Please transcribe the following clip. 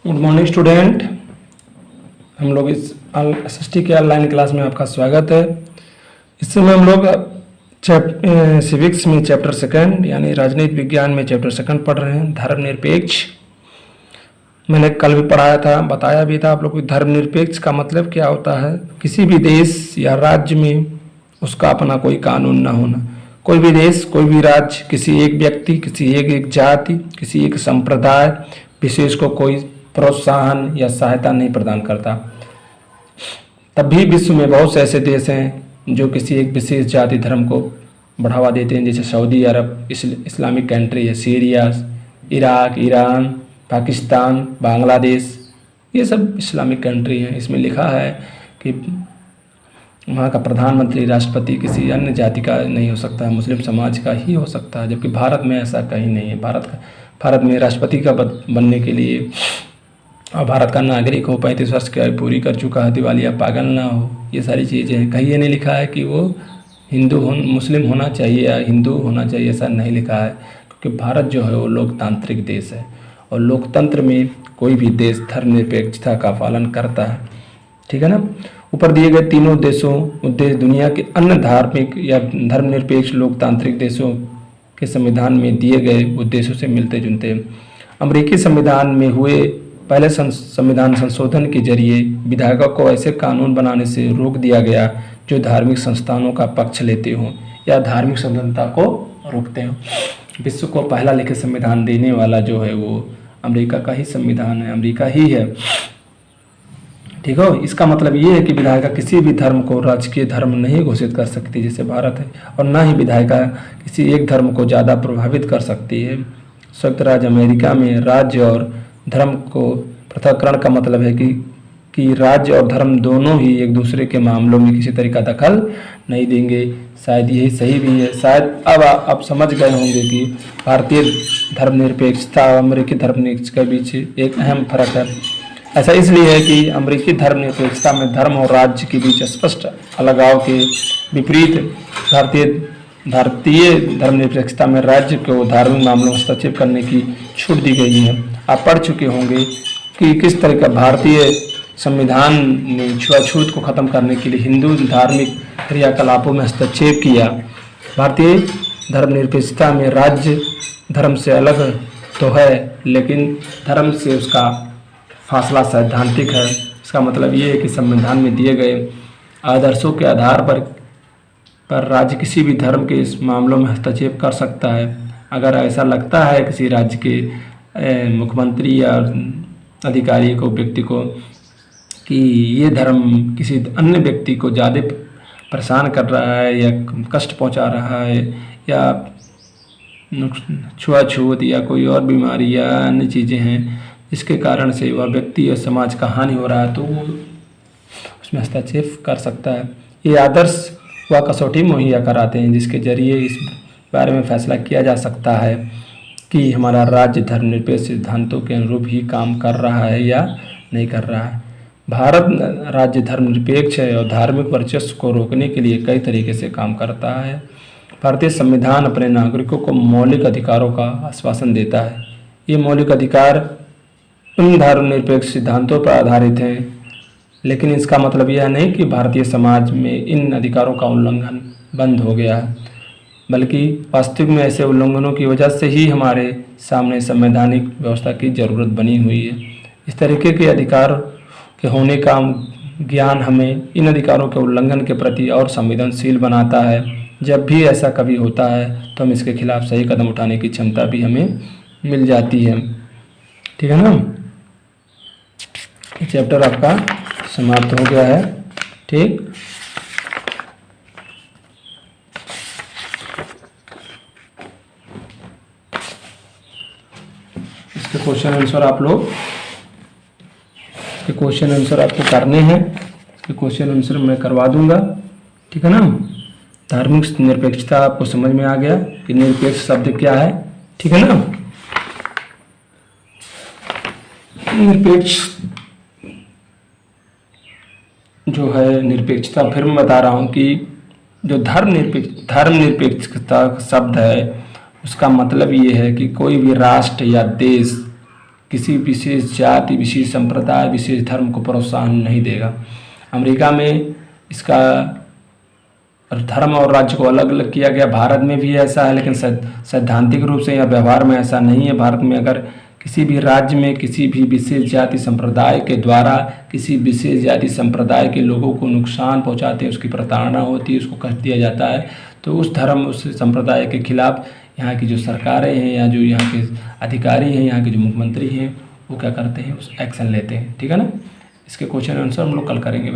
Good morning student. हम लोग इस एसएसटी के ऑनलाइन क्लास में आपका स्वागत है। इस समय हम लोग सिविक्स में चैप्टर सेकंड यानी राजनीति विज्ञान में चैप्टर सेकंड पढ़ रहे हैं, धर्मनिरपेक्ष। मैंने कल भी पढ़ाया था, बताया भी था आप लोग को धर्मनिरपेक्ष का मतलब क्या होता है। किसी भी देश या राज्य में उसका अपना कोई कानून ना होना। कोई भी देश, कोई भी राज्य किसी एक व्यक्ति, किसी एक जाति, किसी एक संप्रदाय विशेष को कोई प्रोत्साहन या सहायता नहीं प्रदान करता। तब भी विश्व में बहुत से ऐसे देश हैं जो किसी एक विशेष जाति धर्म को बढ़ावा देते हैं, जैसे सऊदी अरब, इस्लामिक कंट्री है, Syria, Iraq, Iran, Pakistan, Bangladesh, ये सब इस्लामिक कंट्री हैं। इसमें लिखा है कि वहाँ का प्रधानमंत्री, राष्ट्रपति किसी अन्य जाति का नहीं हो सकता है, मुस्लिम समाज का ही हो सकता है, जबकि भारत में ऐसा कहीं नहीं है। भारत में राष्ट्रपति का बनने के लिए और भारत का नागरिक हो, 35 वर्ष की आयु पूरी कर चुका है, दिवालिया पागल ना हो, ये सारी चीज़ें हैं। कहीं ये नहीं लिखा है कि वो मुस्लिम होना चाहिए या हिंदू होना चाहिए, ऐसा नहीं लिखा है। क्योंकि भारत जो है वो लोकतांत्रिक देश है और लोकतंत्र में कोई भी देश धर्मनिरपेक्षता का पालन करता है, ठीक है ना। ऊपर दिए गए तीनों उद्देश्य दुनिया के अन्य धार्मिक या धर्मनिरपेक्ष लोकतांत्रिक देशों के संविधान में दिए गए उद्देश्यों से मिलते जुलते हैं। अमेरिकी संविधान में हुए पहले संविधान संशोधन के जरिए विधायकों को ऐसे कानून बनाने से रोक दिया गया जो धार्मिक संस्थानों का पक्ष लेते हों या धार्मिक स्वतंत्रता को रोकते हों। विश्व को पहला लिखित संविधान देने वाला जो है वो अमेरिका का ही संविधान है, अमेरिका ही है, ठीक हो। इसका मतलब ये है कि विधायिका किसी भी धर्म को राजकीय धर्म नहीं घोषित कर सकती जैसे भारत है, और ना ही विधायिका किसी एक धर्म को ज़्यादा प्रभावित कर सकती है। संयुक्त राज्य अमेरिका में राज्य और धर्म को पृथक्करण का मतलब है कि राज्य और धर्म दोनों ही एक दूसरे के मामलों में किसी तरह का दखल नहीं देंगे। शायद यही सही भी है। शायद अब आप समझ गए होंगे कि भारतीय धर्मनिरपेक्षता और अमेरिकी धर्मनिरपेक्षता के बीच एक अहम फर्क है। ऐसा इसलिए है कि अमेरिकी धर्मनिरपेक्षता में धर्म और राज्य के बीच स्पष्ट अलगाव के विपरीत भारतीय धर्मनिरपेक्षता में राज्य को धार्मिक मामलों में हस्तक्षेप करने की छूट दी गई है। आप पढ़ चुके होंगे कि किस तरह का भारतीय संविधान ने छुआछूत को खत्म करने के लिए हिंदू धार्मिक क्रियाकलापों में हस्तक्षेप किया। भारतीय धर्मनिरपेक्षता में राज्य धर्म से अलग तो है, लेकिन धर्म से उसका फासला सैद्धांतिक है। इसका मतलब ये है कि संविधान में दिए गए आदर्शों के आधार पर राज्य किसी भी धर्म के इस मामलों में हस्तक्षेप कर सकता है। अगर ऐसा लगता है किसी राज्य के मुख्यमंत्री या अधिकारी को, व्यक्ति को, कि ये धर्म किसी अन्य व्यक्ति को ज़्यादा परेशान कर रहा है या कष्ट पहुंचा रहा है या छुआछूत या कोई और बीमारी या अन्य चीज़ें हैं जिसके कारण से वह व्यक्ति और समाज का हानि हो रहा है, तो वो उसमें हस्तक्षेप कर सकता है। ये आदर्श वह कसौटी मुहैया कराते हैं जिसके जरिए इस बारे में फैसला किया जा सकता है कि हमारा राज्य धर्मनिरपेक्ष सिद्धांतों के अनुरूप ही काम कर रहा है या नहीं कर रहा है। भारत राज्य धर्मनिरपेक्ष है और धार्मिक वर्चस्व को रोकने के लिए कई तरीके से काम करता है। भारतीय संविधान अपने नागरिकों को मौलिक अधिकारों का आश्वासन देता है। ये मौलिक अधिकार उन धर्मनिरपेक्ष सिद्धांतों पर आधारित हैं, लेकिन इसका मतलब यह नहीं कि भारतीय समाज में इन अधिकारों का उल्लंघन बंद हो गया है, बल्कि वास्तविक में ऐसे उल्लंघनों की वजह से ही हमारे सामने संवैधानिक व्यवस्था की ज़रूरत बनी हुई है। इस तरीके के अधिकार के होने का ज्ञान हमें इन अधिकारों के उल्लंघन के प्रति और संवेदनशील बनाता है। जब भी ऐसा कभी होता है तो हम इसके खिलाफ सही कदम उठाने की क्षमता भी हमें मिल जाती है, ठीक है ना। ये चैप्टर आपका समाप्त हो गया है, ठीक। इसके क्वेश्चन आंसर आपको करने हैं। इसके क्वेश्चन आंसर मैं करवा दूंगा, ठीक है ना। धार्मिक निरपेक्षता आपको समझ में आ गया कि निरपेक्ष शब्द क्या है, ठीक है ना। निरपेक्ष जो है निरपेक्षता, फिर मैं बता रहा हूँ कि जो धर्मनिरपेक्षता शब्द है उसका मतलब ये है कि कोई भी राष्ट्र या देश किसी विशेष जाति, विशेष संप्रदाय, विशेष धर्म को प्रोत्साहन नहीं देगा। अमेरिका में इसका धर्म और राज्य को अलग अलग किया गया। भारत में भी ऐसा है, लेकिन सैद्धांतिक रूप से या व्यवहार में ऐसा नहीं है। भारत में अगर किसी भी राज्य में किसी भी विशेष जाति संप्रदाय के द्वारा किसी विशेष जाति संप्रदाय के लोगों को नुकसान पहुंचाते हैं, उसकी प्रताड़ना होती है, उसको कष्ट दिया जाता है, तो उस धर्म, उस संप्रदाय के खिलाफ यहाँ की जो सरकारें हैं या जो यहाँ के अधिकारी हैं, यहाँ के जो मुख्यमंत्री हैं, वो क्या करते हैं, उस एक्शन लेते हैं। ठीक है ना। इसके क्वेश्चन आंसर हम लोग कल करेंगे।